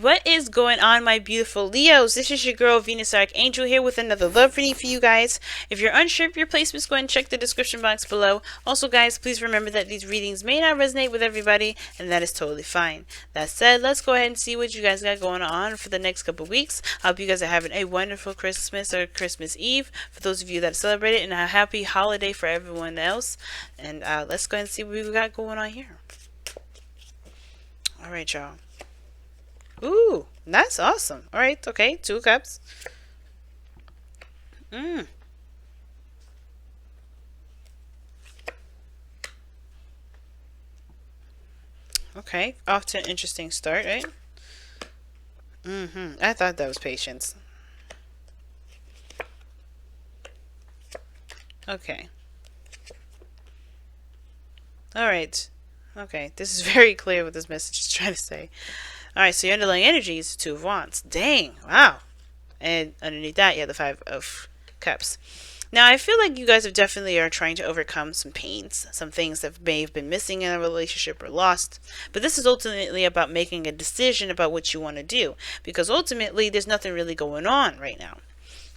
What is going on, my beautiful Leos? This is your girl, Venus Archangel, here with another love reading for you guys. If you're unsure of your placements, go ahead and check the description box below. Also, guys, please remember that these readings may not resonate with everybody, and that is totally fine. That said, let's go ahead and see what you guys got going on for the next couple weeks. I hope you guys are having a wonderful Christmas or Christmas Eve for those of you that celebrate it, and a happy holiday for everyone else. And let's go ahead and see what we got going on here. Alright, y'all. Ooh, that's awesome. Alright, okay, 2 of Cups. Okay, off to an interesting start, right? I thought that was patience. Okay. Alright. Okay, this is very clear what this message is trying to say. Alright, so your underlying energy is 2 of Wands. Dang, wow. And underneath that, you have the 5 of Cups. Now, I feel like you guys have definitely are trying to overcome some pains, some things that may have been missing in a relationship or lost. But this is ultimately about making a decision about what you want to do. Because ultimately, there's nothing really going on right now.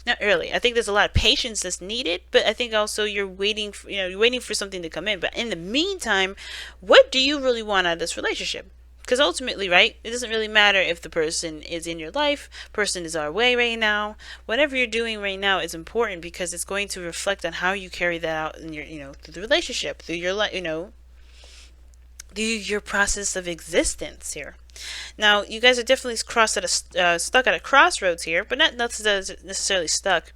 Not really. I think there's a lot of patience that's needed, but I think also you're waiting for, you're waiting for something to come in. But in the meantime, what do you really want out of this relationship? Because ultimately, right, it doesn't really matter if the person is in your life, person is our way right now. Whatever you're doing right now is important because it's going to reflect on how you carry that out in your, through the relationship, through your life, through your process of existence here. Now, you guys are definitely stuck at a crossroads here, but not necessarily stuck.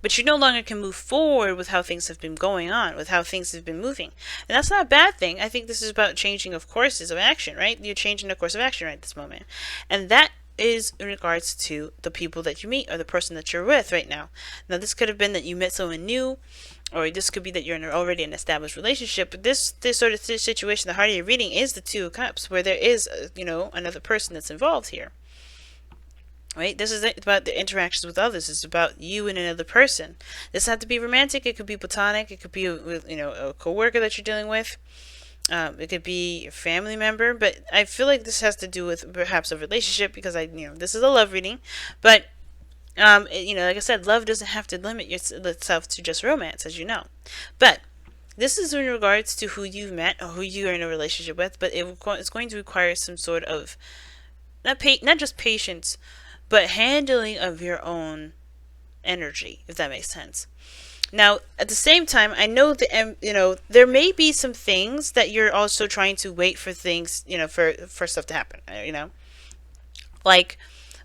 But you no longer can move forward with how things have been going on, with how things have been moving. And that's not a bad thing. I think this is about changing of courses of action, right? You're changing the course of action right this moment. And that is in regards to the people that you meet or the person that you're with right now. Now, this could have been that you met someone new, or this could be that you're already in an established relationship. But this sort of situation, the heart of your reading is the 2 of Cups, where there is, another person that's involved here. Right? This is about the interactions with others. It's about you and another person. This has to be romantic. It could be platonic. It could be a coworker that you're dealing with. It could be a family member. But I feel like this has to do with perhaps a relationship because this is a love reading. But like I said, love doesn't have to limit itself to just romance, as you know. But this is in regards to who you've met or who you are in a relationship with. But it's going to require some sort of not just patience, but handling of your own energy, if that makes sense. Now, at the same time, I know that there may be some things that you're also trying to wait for things, for stuff to happen. Like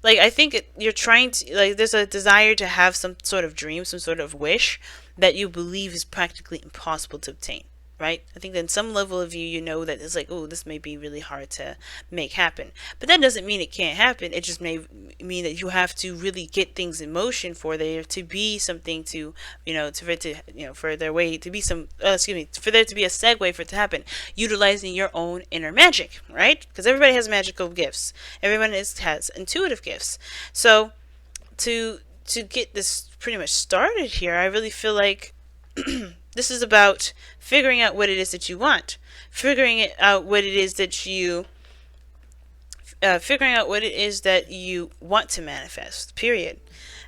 I think you're trying to there's a desire to have some sort of dream, some sort of wish that you believe is practically impossible to obtain. Right? I think that in some level of you, that it's like, oh, this may be really hard to make happen. But that doesn't mean it can't happen. It just may mean that you have to really get things in motion for there to be something for there to be a segue for it to happen, utilizing your own inner magic, right? Because everybody has magical gifts. Everyone has intuitive gifts. So to get this pretty much started here, I really feel like this is about figuring out what it is that you want, figuring out what it is that you want to manifest. Period.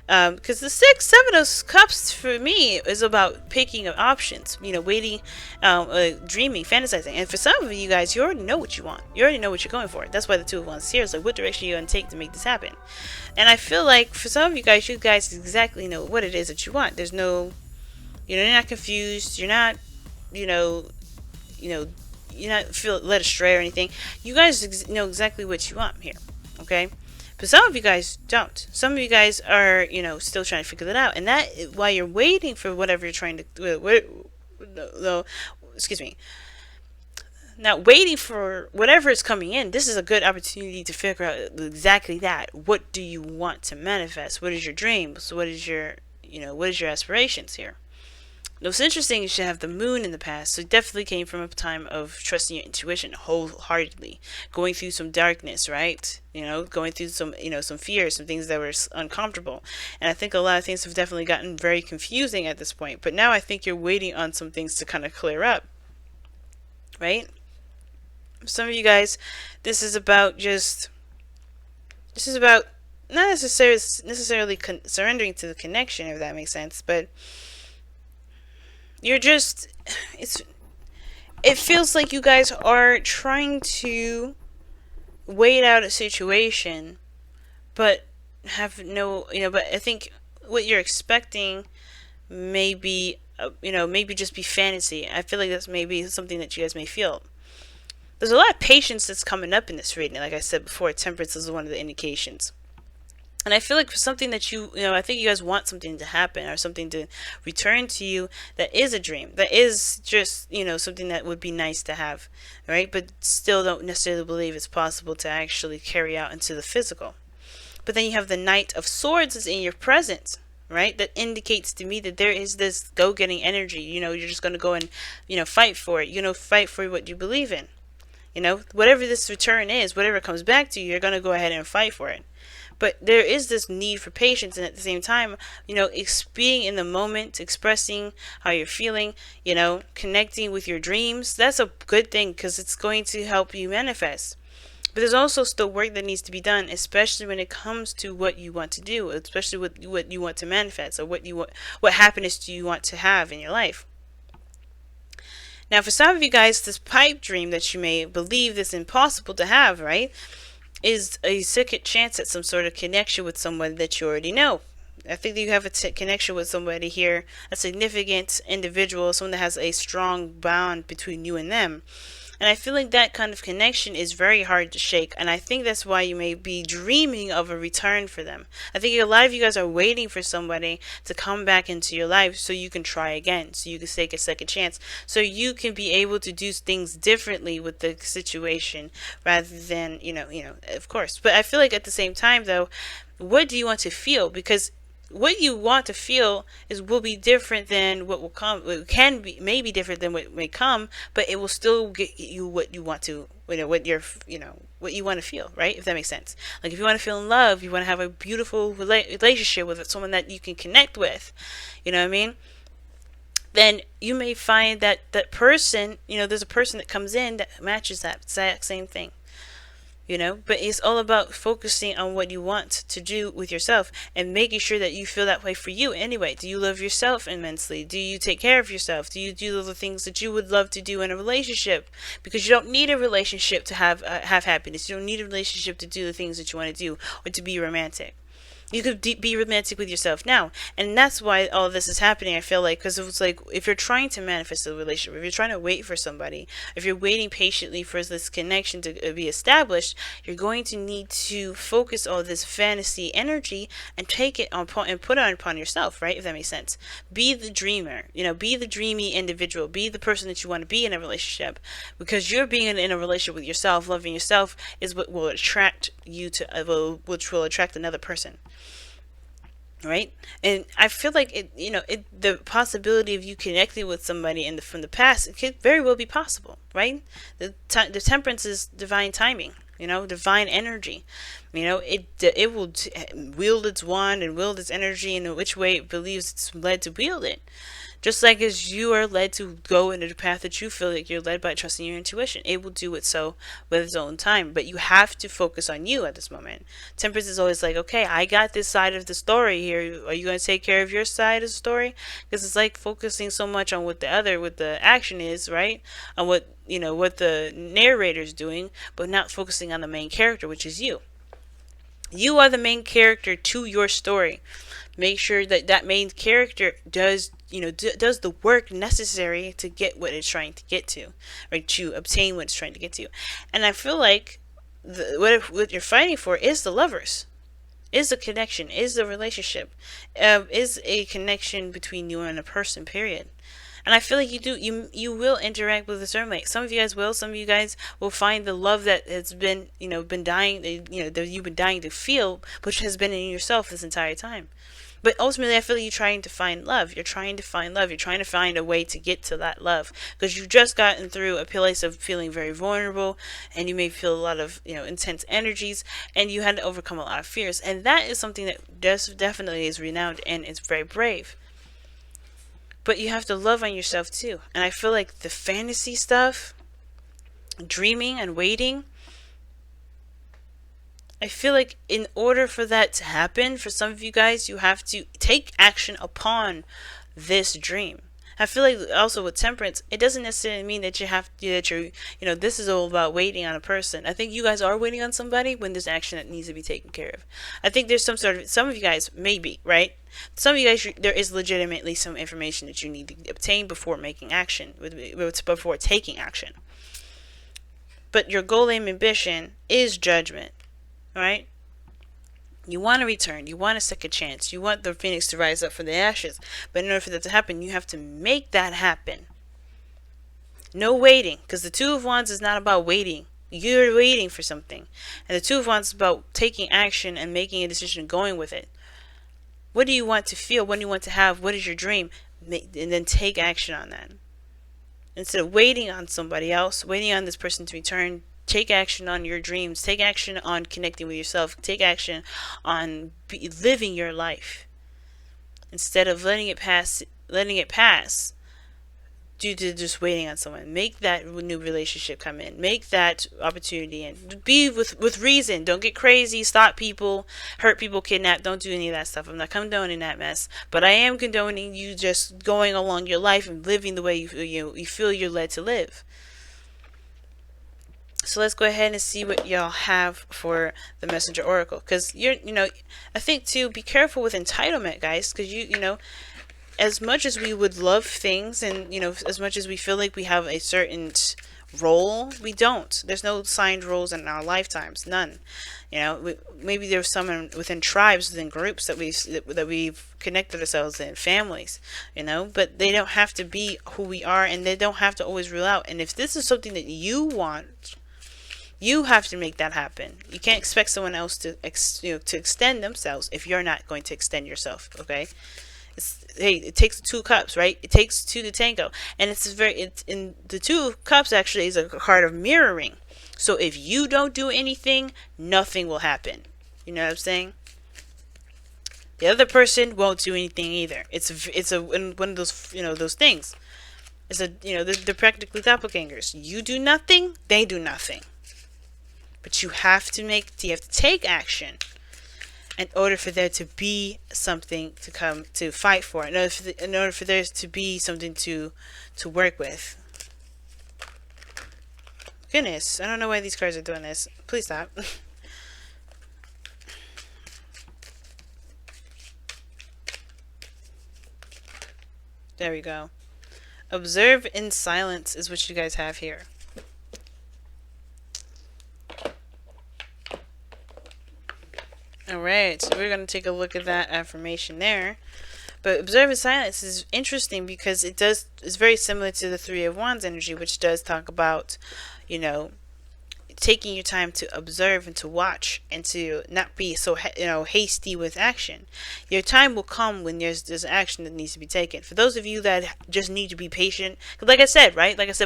Because the 7 of Cups for me is about picking up options. Waiting, dreaming, fantasizing. And for some of you guys, you already know what you want. You already know what you're going for. That's why the 2 of Wands here is like, what direction are you going to take to make this happen? And I feel like for some of you guys exactly know what it is that you want. There's no, you're not confused. You're not, you're not feel led astray or anything. You guys know exactly what you want here, okay? But some of you guys don't. Some of you guys are, still trying to figure that out. And that, while you're waiting for whatever you're trying to, excuse me. Now, waiting for whatever is coming in, this is a good opportunity to figure out exactly that. What do you want to manifest? What is your dreams? What is your aspirations here? What's interesting is you have the moon in the past, so it definitely came from a time of trusting your intuition wholeheartedly, going through some darkness, right? Going through some fears, some things that were uncomfortable. And I think a lot of things have definitely gotten very confusing at this point. But now I think you're waiting on some things to kind of clear up, right? Some of you guys, this is about just This is about not necessarily surrendering to the connection, if that makes sense, but you're just, it's, it feels like you guys are trying to wait out a situation, but have no, but I think what you're expecting maybe, maybe just be fantasy. I feel like that's maybe something that you guys may feel. There's a lot of patience that's coming up in this reading. Like I said before, temperance is one of the indications. And I feel like for something that I think you guys want something to happen or something to return to you that is a dream, that is just, something that would be nice to have, right? But still don't necessarily believe it's possible to actually carry out into the physical. But then you have the Knight of Swords is in your presence, right? That indicates to me that there is this go-getting energy. You're just going to go and, fight for it. Fight for what you believe in. Whatever this return is, whatever comes back to you, you're going to go ahead and fight for it. But there is this need for patience, and at the same time, being in the moment, expressing how you're feeling, connecting with your dreams. That's a good thing because it's going to help you manifest. But there's also still work that needs to be done, especially when it comes to what you want to do, especially what you want to manifest, or what happiness do you want to have in your life. Now, for some of you guys, this pipe dream that you may believe is impossible to have, right, is a second chance at some sort of connection with someone that you already know. I think that you have a connection with somebody here, a significant individual, someone that has a strong bond between you and them. And I feel like that kind of connection is very hard to shake. And I think that's why you may be dreaming of a return for them. I think a lot of you guys are waiting for somebody to come back into your life so you can try again, so you can take a second chance, so you can be able to do things differently with the situation rather than, of course. But I feel like at the same time, though, what do you want to feel? Because what you want to feel will be different than what will come. It can be maybe different than what may come, but it will still get you what you want to, what you want to feel, right? If that makes sense. Like if you want to feel in love, you want to have a beautiful relationship with someone that you can connect with, you know what I mean? Then you may find that person, there's a person that comes in that matches that exact same thing. But it's all about focusing on what you want to do with yourself and making sure that you feel that way for you anyway. Do you love yourself immensely? Do you take care of yourself? Do you do the things that you would love to do in a relationship? Because you don't need a relationship to have happiness. You don't need a relationship to do the things that you want to do or to be romantic. You could be romantic with yourself now. And that's why all of this is happening, I feel like. Because it was like, if you're trying to manifest a relationship, if you're trying to wait for somebody, if you're waiting patiently for this connection to be established, you're going to need to focus all this fantasy energy and take it on and put it upon yourself, right? If that makes sense. Be the dreamer. Be the dreamy individual. Be the person that you want to be in a relationship. Because you're being in a relationship with yourself, loving yourself, is what will attract you to, which will attract another person. Right? And I feel like the possibility of you connecting with somebody from the past, it could very well be possible, right? The temperance is divine timing, divine energy. It will wield its wand and wield its energy in which way it believes it's led to wield it. Just like as you are led to go into the path that you feel like you're led by, trusting your intuition, it will do it so with its own time. But you have to focus on you at this moment. Temperance is always like, okay, I got this side of the story here. Are you going to take care of your side of the story? Because it's like focusing so much on what the action is, right? On what the narrator's doing, but not focusing on the main character, which is you. You are the main character to your story. Make sure that main character does the work necessary to get what it's trying to get to, or to obtain what it's trying to get to. And I feel like what you're fighting for is the lovers, is the connection, is the relationship, is a connection between you and a person, period. And I feel like you will interact with a certain way. Some of you guys will. Some of you guys will find the love that has been dying, that you've been dying to feel, which has been in yourself this entire time. But ultimately, I feel like you're trying to find love. You're trying to find love. You're trying to find a way to get to that love. Because you've just gotten through a place of feeling very vulnerable, and you may feel a lot of, intense energies, and you had to overcome a lot of fears. And that is something that definitely is renowned and is very brave. But you have to love on yourself too. And I feel like the fantasy stuff, dreaming and waiting, I feel like in order for that to happen, for some of you guys, you have to take action upon this dream. I feel like also with temperance, it doesn't necessarily mean that you have to, that you're, this is all about waiting on a person. I think you guys are waiting on somebody when there's action that needs to be taken care of. I think there's some of you guys, maybe, right? Some of you guys, there is legitimately some information that you need to obtain before making action, before taking action. But your goal, aim, ambition is judgment, right? You want to return. You want a second chance. You want the phoenix to rise up from the ashes. But in order for that to happen, you have to make that happen. No waiting. Because the Two of Wands is not about waiting. You're waiting for something. And the Two of Wands is about taking action and making a decision and going with it. What do you want to feel? What do you want to have? What is your dream? And then take action on that. Instead of waiting on somebody else, waiting on this person to return, take action on your dreams. Take action on connecting with yourself. Take action on living your life. Instead of letting it pass due to just waiting on someone. Make that new relationship come in. Make that opportunity in. Be with reason. Don't get crazy. Stop people. Hurt people. Kidnap. Don't do any of that stuff. I'm not condoning that mess. But I am condoning you just going along your life and living the way you feel you're led to live. So let's go ahead and see what y'all have for the Messenger Oracle. Because I think too, be careful with entitlement, guys. Because as much as we would love things, and as much as we feel like we have a certain role, we don't. There's no signed roles in our lifetimes, none. Maybe there's some within tribes, within groups that we've connected ourselves in, families, but they don't have to be who we are, and they don't have to always rule out. And if this is something that you want, you have to make that happen. You can't expect someone else to extend themselves if you're not going to extend yourself. Okay. It takes 2 cups, right? It takes 2 to tango, and it's in the 2 of cups actually is a card of mirroring. So if you don't do anything, nothing will happen. You know what I'm saying? The other person won't do anything either. It's one of those those things. They're practically doppelgangers. You do nothing, they do nothing. But you have to take action in order for there to be something to come to fight for. In order for there to be something to work with. Goodness, I don't know why these cards are doing this. Please stop. There we go. Observe in silence is what you guys have here. Alright, so we're going to take a look at that affirmation there. But observe in silence is interesting because it's very similar to the Three of Wands energy, which does talk about, taking your time to observe and to watch and to not be so hasty with action. Your time will come when there's action that needs to be taken. For those of you that just need to be patient, because like I said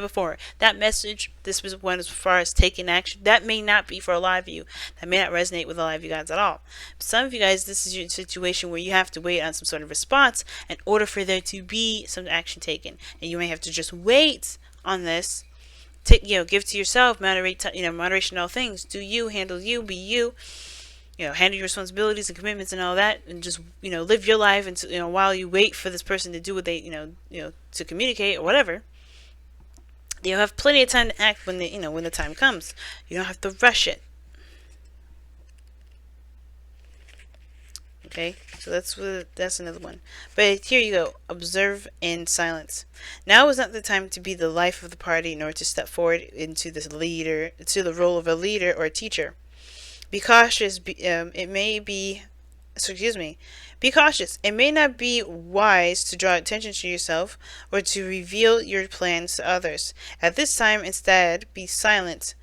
before, that message, this was one as far as taking action, that may not be for a lot of you. That may not resonate with a lot of you guys at all. Some of you guys, this is your situation where you have to wait on some sort of response in order for there to be some action taken, and you may have to just wait on this. Give to yourself, moderation in all things. Do you, handle you, be you. Handle your responsibilities and commitments and all that, and just live your life. And while you wait for this person to do what they to communicate or whatever, you'll have plenty of time to act when the time comes. You don't have to rush it. Okay, so that's another one. But here you go. Observe in silence. Now is not the time to be the life of the party, nor to step forward into the role of a leader or a teacher. Be cautious. Be cautious. It may not be wise to draw attention to yourself or to reveal your plans to others. At this time, instead, be silent.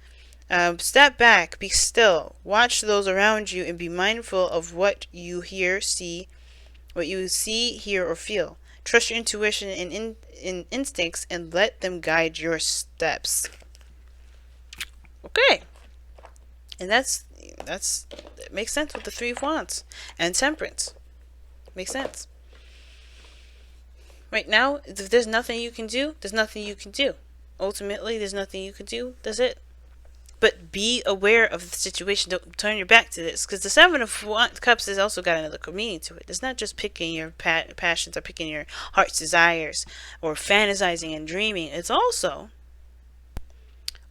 Step back, be still, watch those around you, and be mindful of what you see, hear, or feel. Trust your intuition and instincts, and let them guide your steps. Okay, and that makes sense with the Three of Wands and Temperance. Makes sense. Right now, if there's nothing you can do, there's nothing you can do. Ultimately, there's nothing you can do. That's it. but be aware of the situation. Don't turn your back to this, because the Seven of Cups has also got another meaning to it. It's not just picking your passions or picking your heart's desires or fantasizing and dreaming. It's also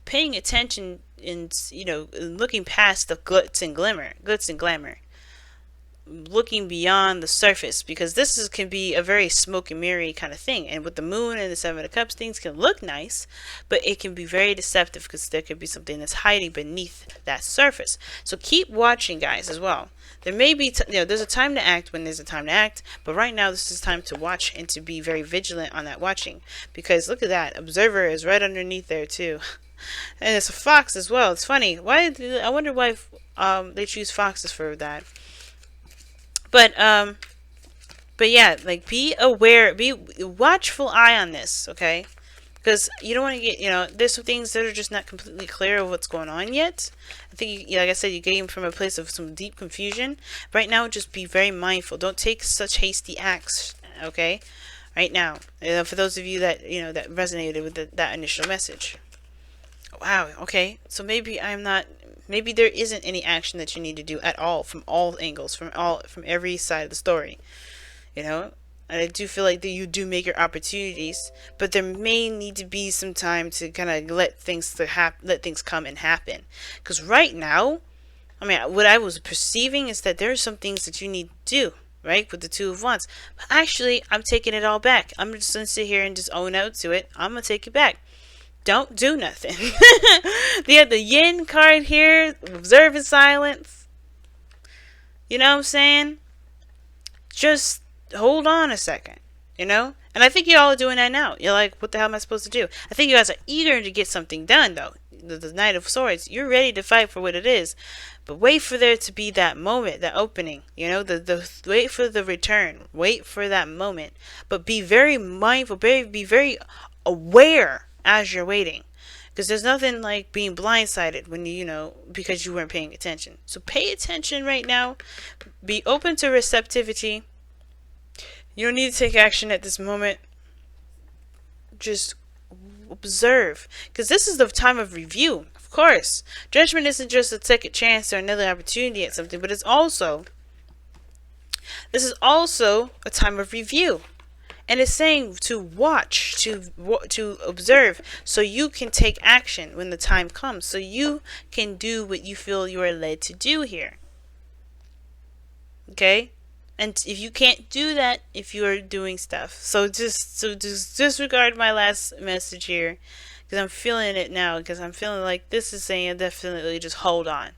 paying attention and, you know, looking past the glitz and glamour, looking beyond the surface, because this can be a very smoke and mirror kind of thing. And with the moon and the Seven of Cups, things can look nice, but it can be very deceptive, because there could be something that's hiding beneath that surface. So keep watching, guys, as well. There may be, there's a time to act when there's a time to act, but right now this is time to watch and to be very vigilant on that watching, because look at that, observer is right underneath there too. And it's a fox as well. It's funny. I wonder why they choose foxes for that. But yeah, like, be aware, be watchful eye on this, okay? Because you don't want to get, there's some things that are just not completely clear of what's going on yet. I think, like I said, you came from a place of some deep confusion. Right now, just be very mindful. Don't take such hasty acts, okay? Right now, for those of you that, that resonated with that initial message. Wow, okay, so maybe maybe there isn't any action that you need to do at all, from all angles, from every side of the story, and I do feel like that you do make your opportunities, but there may need to be some time to kind of let things come and happen, because right now, I mean, what I was perceiving is that there are some things that you need to do, right, with the Two of Wands, but actually, I'm taking it all back. I'm just going to sit here and just own out to it. I'm going to take it back. Don't do nothing. They have the yin card here. Observe in silence. You know what I'm saying? Just hold on a second. And I think you all are doing that now. You're like, what the hell am I supposed to do? I think you guys are eager to get something done, though. The Knight of Swords. You're ready to fight for what it is. But wait for there to be that moment, that opening. Wait for the return. Wait for that moment. But be very mindful. Be very aware as you're waiting, because there's nothing like being blindsided when because you weren't paying attention. So pay attention right now. Be open to receptivity. You don't need to take action at this moment. Just observe, because this is the time of review. Of course, judgment isn't just a second chance or another opportunity at something, but this is also a time of review. And it's saying to watch, to observe, so you can take action when the time comes. So you can do what you feel you are led to do here. Okay? And if you can't do that, if you are doing stuff, so just disregard my last message here, because I'm feeling it now. Because I'm feeling like this is saying definitely just hold on,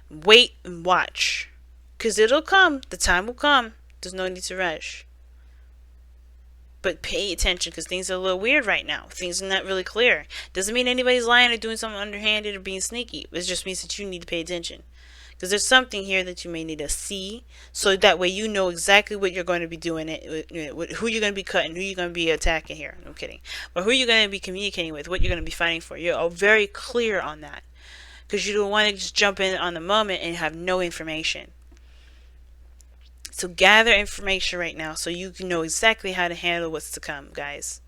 wait and watch, because it'll come. The time will come. There's no need to rush. But pay attention, because things are a little weird right now. Things are not really clear. Doesn't mean anybody's lying or doing something underhanded or being sneaky. It just means that you need to pay attention. Because there's something here that you may need to see, so that way you know exactly what you're going to be doing, who you're going to be cutting, who you're going to be attacking here. No kidding. But who you're going to be communicating with, what you're going to be fighting for. You're all very clear on that. Because you don't want to just jump in on the moment and have no information. So gather information right now so you can know exactly how to handle what's to come, guys.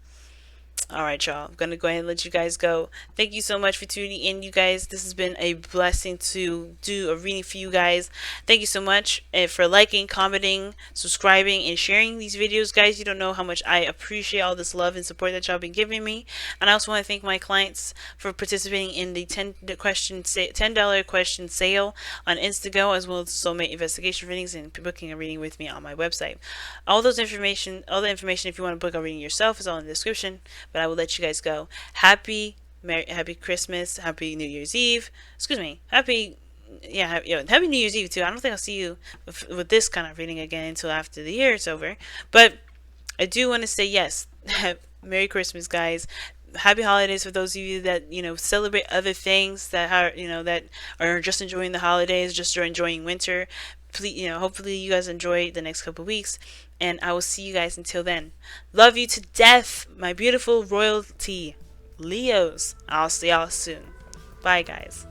Alright, y'all. I'm going to go ahead and let you guys go. Thank you so much for tuning in, you guys. This has been a blessing to do a reading for you guys. Thank you so much for liking, commenting, subscribing, and sharing these videos, guys. You don't know how much I appreciate all this love and support that y'all been giving me. And I also want to thank my clients for participating in the $10 question sale on Instago, as well as soulmate investigation readings, and booking a reading with me on my website. All the information, if you want to book a reading yourself, is all in the description. But I will let you guys go. Happy Christmas, Happy New Year's Eve. Excuse me. Happy New Year's Eve too. I don't think I'll see you with this kind of reading again until after the year is over. But I do want to say yes. Merry Christmas, guys. Happy holidays for those of you that celebrate other things, that are that are just enjoying the holidays, just enjoying winter. Please, hopefully you guys enjoy the next couple weeks, and I will see you guys until then. Love you to death, my beautiful royalty, Leos. I'll see y'all soon. Bye, guys.